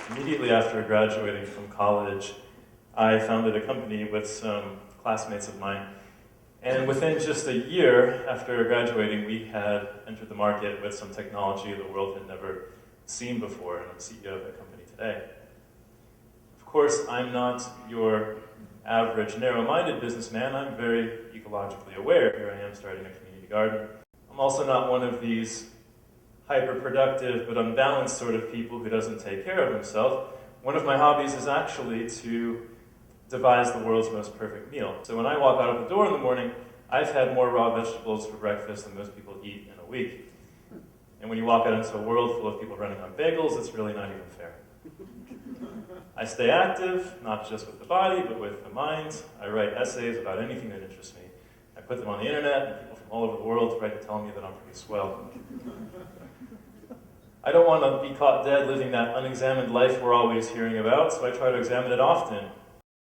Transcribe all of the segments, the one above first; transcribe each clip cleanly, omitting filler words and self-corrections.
Immediately after graduating from college, I founded a company with some classmates of mine. And within just a year after graduating, we had entered the market with some technology the world had never seen before, and I'm CEO of that company today. Of course, I'm not your average narrow-minded businessman. I'm very ecologically aware. Here I am starting a community garden. I'm also not one of these hyper-productive but unbalanced sort of people who doesn't take care of himself. One of my hobbies is actually to devise the world's most perfect meal. So when I walk out of the door in the morning, I've had more raw vegetables for breakfast than most people eat in a week. And when you walk out into a world full of people running on bagels, it's really not even fair. I stay active, not just with the body, but with the mind. I write essays about anything that interests me. I put them on the internet, and people from all over the world write to tell me that I'm pretty swell. I don't want to be caught dead living that unexamined life we're always hearing about, so I try to examine it often.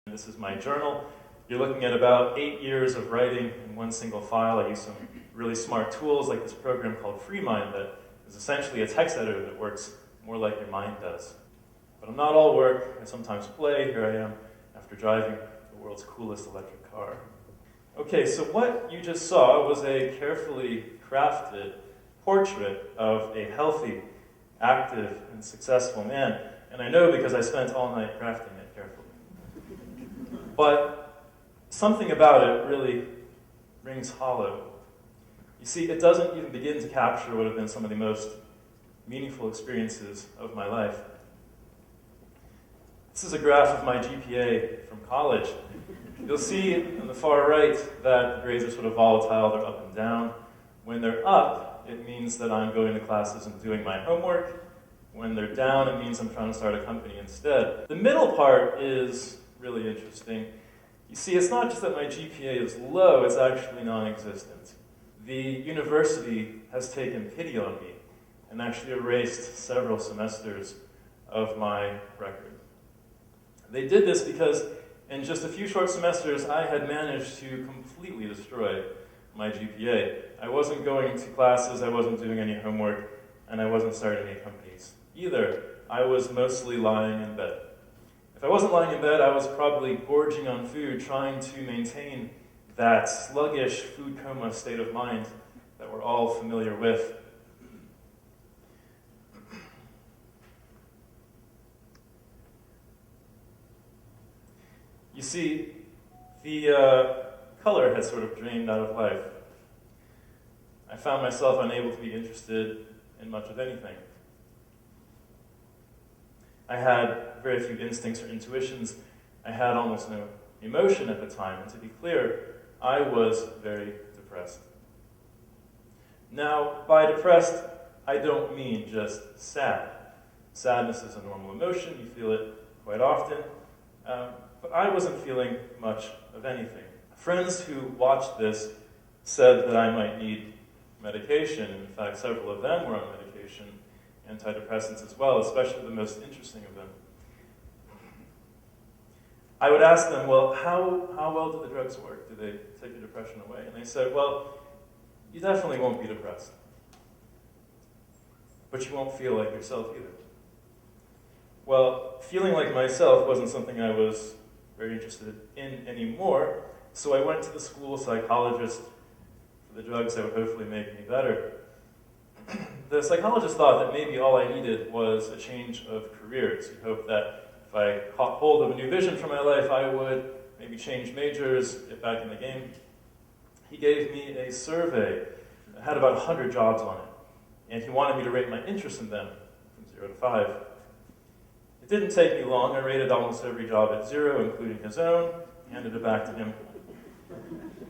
This is my journal. You're looking at about 8 years of writing in one single file. I use some really smart tools like this program called FreeMind that is essentially a text editor that works more like your mind does. But I'm not all work. I sometimes play. Here I am after driving the world's coolest electric car. Okay, so what you just saw was a carefully crafted portrait of a healthy, active, and successful man. And I know because I spent all night crafting it carefully. But something about it really rings hollow. You see, it doesn't even begin to capture what have been some of the most meaningful experiences of my life. This is a graph of my GPA from college. You'll see on the far right that the grades are sort of volatile, they're up and down. When they're up, it means that I'm going to classes and doing my homework. When they're down, it means I'm trying to start a company instead. The middle part is really interesting. You see, it's not just that my GPA is low, it's actually non-existent. The university has taken pity on me and actually erased several semesters of my record. They did this because in just a few short semesters, I had managed to completely destroy my GPA. I wasn't going to classes, I wasn't doing any homework, and I wasn't starting any companies either. I was mostly lying in bed. If I wasn't lying in bed, I was probably gorging on food, trying to maintain that sluggish food coma state of mind that we're all familiar with. You see, the color had sort of drained out of life. I found myself unable to be interested in much of anything. I had very few instincts or intuitions. I had almost no emotion at the time, and to be clear, I was very depressed. Now, by depressed, I don't mean just sad. Sadness is a normal emotion, you feel it quite often. But I wasn't feeling much of anything. Friends who watched this said that I might need medication. In fact, several of them were on medication, antidepressants as well, especially the most interesting of them. I would ask them, well, how well do the drugs work? Do they take your depression away? And they said, well, you definitely won't be depressed. But you won't feel like yourself either. Well, feeling like myself wasn't something I was very interested in anymore, so I went to the school psychologist for the drugs that would hopefully make me better. The psychologist thought that maybe all I needed was a change of careers. He hoped that if I caught hold of a new vision for my life, I would maybe change majors, get back in the game. He gave me a survey that had about 100 jobs on it, and he wanted me to rate my interest in them from 0 to 5. It didn't take me long. I rated almost every job at 0, including his own, handed it back to him.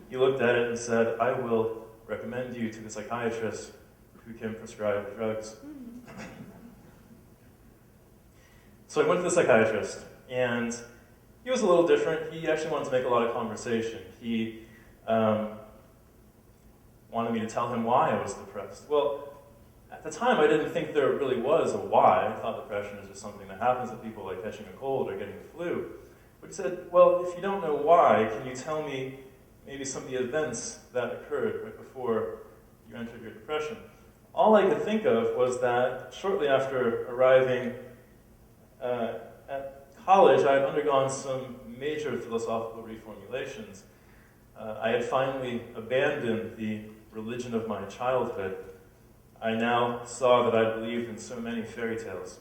He looked at it and said, I will recommend you to the psychiatrist who can prescribe the drugs. So I went to the psychiatrist, and he was a little different. He actually wanted to make a lot of conversation. He wanted me to tell him why I was depressed. Well, at the time, I didn't think there really was a why. I thought depression is just something that happens to people, like catching a cold or getting the flu. But he said, well, if you don't know why, can you tell me maybe some of the events that occurred right before you entered your depression? All I could think of was that shortly after arriving At college, I had undergone some major philosophical reformulations. I had finally abandoned the religion of my childhood. I now saw that I believed in so many fairy tales.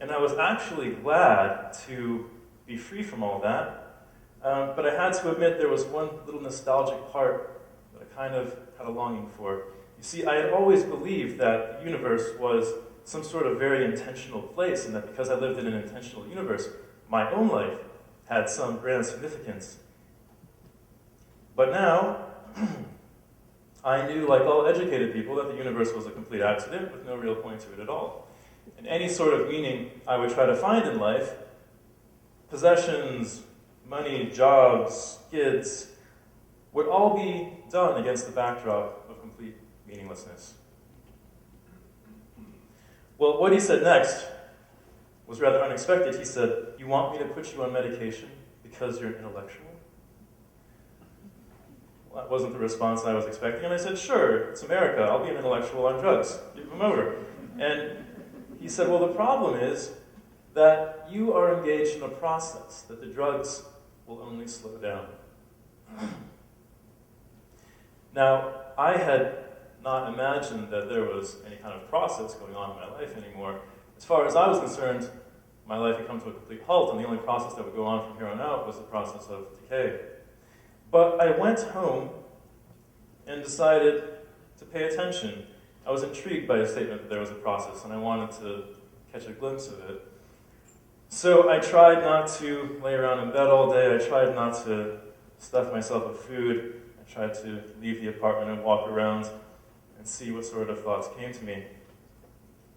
And I was actually glad to be free from all that. But I had to admit there was one little nostalgic part that I kind of had a longing for. You see, I had always believed that the universe was some sort of very intentional place, and that because I lived in an intentional universe, my own life had some grand significance. But now, I knew, like all educated people, that the universe was a complete accident with no real point to it at all. And any sort of meaning I would try to find in life, possessions, money, jobs, kids, would all be done against the backdrop of complete meaninglessness. Well, what he said next was rather unexpected. He said, "You want me to put you on medication because you're intellectual?" Well, that wasn't the response I was expecting, and I said, "Sure, it's America. I'll be an intellectual on drugs. Give them over." And he said, "Well, the problem is that you are engaged in a process that the drugs will only slow down." Now, I had not imagined that there was any kind of process going on in my life anymore. As far as I was concerned, my life had come to a complete halt, and the only process that would go on from here on out was the process of decay. But I went home and decided to pay attention. I was intrigued by the statement that there was a process, and I wanted to catch a glimpse of it. So I tried not to lay around in bed all day. I tried not to stuff myself with food. I tried to leave the apartment and walk around and see what sort of thoughts came to me.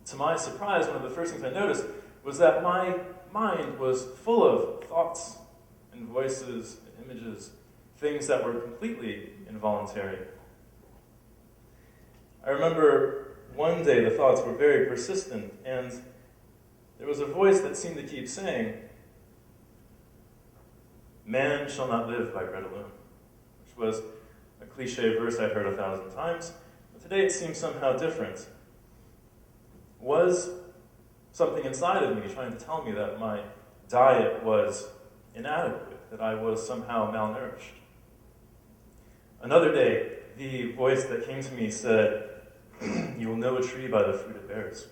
To my surprise, one of the first things I noticed was that my mind was full of thoughts and voices and images, things that were completely involuntary. I remember one day the thoughts were very persistent, and there was a voice that seemed to keep saying, "Man shall not live by bread alone," which was a cliche verse I'd heard 1,000 times, but today it seemed somehow different. Was something inside of me trying to tell me that my diet was inadequate, that I was somehow malnourished? Another day, the voice that came to me said, "You will know a tree by the fruit it bears."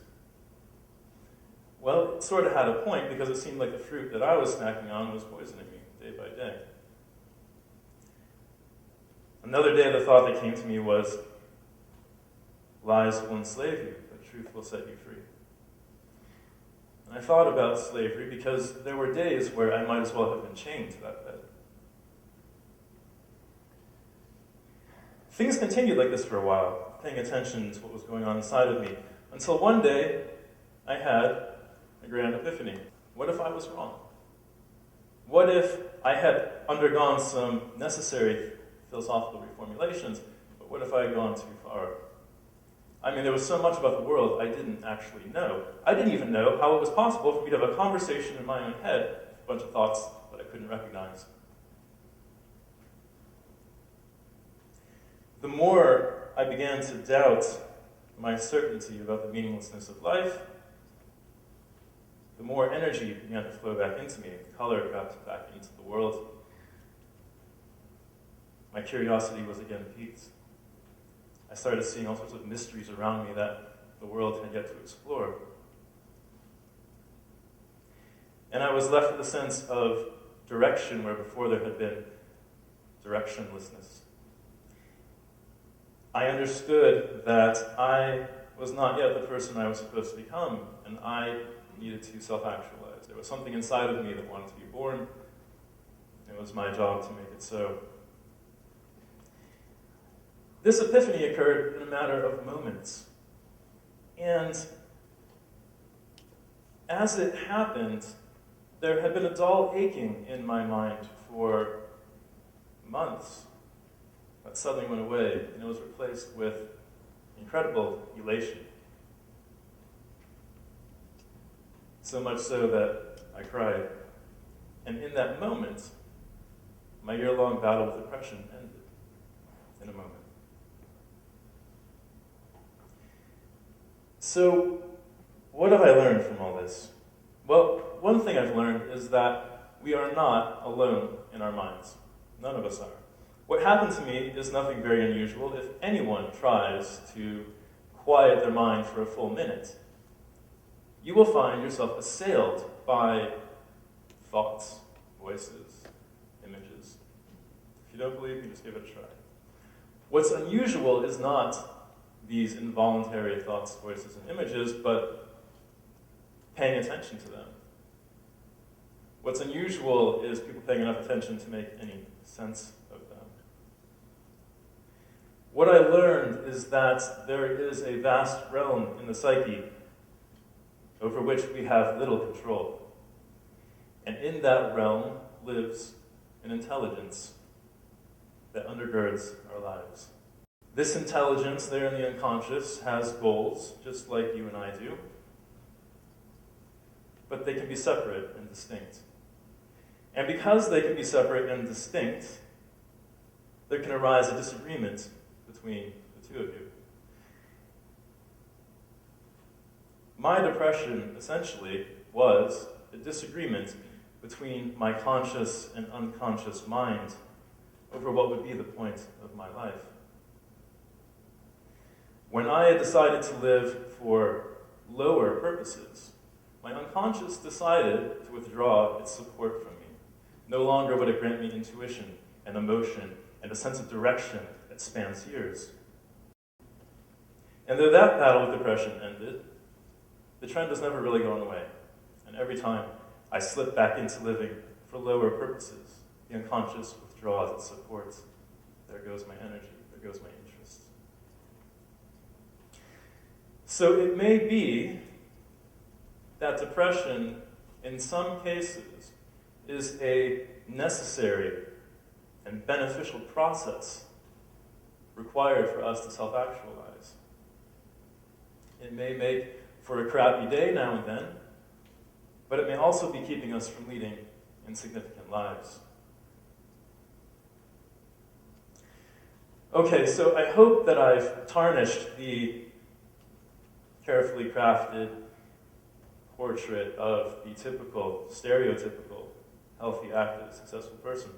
Well, it sort of had a point, because it seemed like the fruit that I was snacking on was poisoning me day by day. Another day, the thought that came to me was, "Lies will enslave you, but truth will set you free." And I thought about slavery because there were days where I might as well have been chained to that bed. Things continued like this for a while, paying attention to what was going on inside of me, until one day I had a grand epiphany. What if I was wrong? What if I had undergone some necessary philosophical reformulations, but what if I had gone too far? I mean, there was so much about the world I didn't actually know. I didn't even know how it was possible for me to have a conversation in my own head with a bunch of thoughts that I couldn't recognize. The more I began to doubt my certainty about the meaninglessness of life, the more energy began to flow back into me. The color got back into the world. My curiosity was again piqued. I started seeing all sorts of mysteries around me that the world had yet to explore. And I was left with a sense of direction where before there had been directionlessness. I understood that I was not yet the person I was supposed to become, and I needed to self-actualize. There was something inside of me that wanted to be born. It was my job to make it so. This epiphany occurred in a matter of moments. And as it happened, there had been a dull aching in my mind for months that suddenly went away, and it was replaced with incredible elation. So much so that I cried. And in that moment, my year-long battle with depression ended in a moment. So, what have I learned from all this? Well, one thing I've learned is that we are not alone in our minds. None of us are. What happened to me is nothing very unusual. If anyone tries to quiet their mind for a full minute, you will find yourself assailed by thoughts, voices, images. If you don't believe me, just give it a try. What's unusual is not these involuntary thoughts, voices, and images, but paying attention to them. What's unusual is people paying enough attention to make any sense of them. What I learned is that there is a vast realm in the psyche over which we have little control. And in that realm lives an intelligence that undergirds our lives. This intelligence there in the unconscious has goals, just like you and I do, but they can be separate and distinct. And because they can be separate and distinct, there can arise a disagreement between the two of you. My depression, essentially, was a disagreement between my conscious and unconscious mind over what would be the point of my life. When I had decided to live for lower purposes, my unconscious decided to withdraw its support from me. No longer would it grant me intuition and emotion and a sense of direction that spans years. And though that battle with depression ended, the trend has never really gone away. And every time I slip back into living for lower purposes, the unconscious withdraws its support. There goes my energy, there goes my interest. So it may be that depression, in some cases, is a necessary and beneficial process required for us to self-actualize. It may make for a crappy day now and then, but it may also be keeping us from leading insignificant lives. Okay, so I hope that I've tarnished the carefully crafted portrait of the typical, stereotypical, healthy, active, successful person.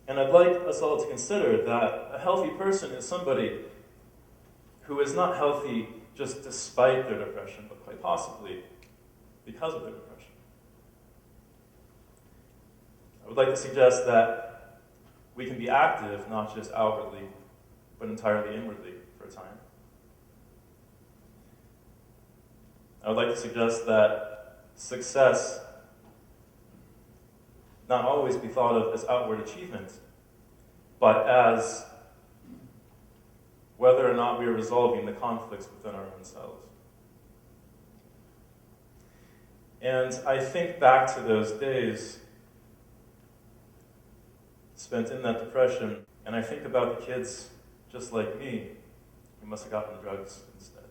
And I'd like us all to consider that a healthy person is somebody who is not healthy just despite their depression, but quite possibly because of their depression. I would like to suggest that we can be active, not just outwardly, but entirely inwardly for a time. I would like to suggest that success not always be thought of as outward achievement, but as whether or not we are resolving the conflicts within our own selves. And I think back to those days spent in that depression, and I think about the kids just like me who must have gotten drugs instead.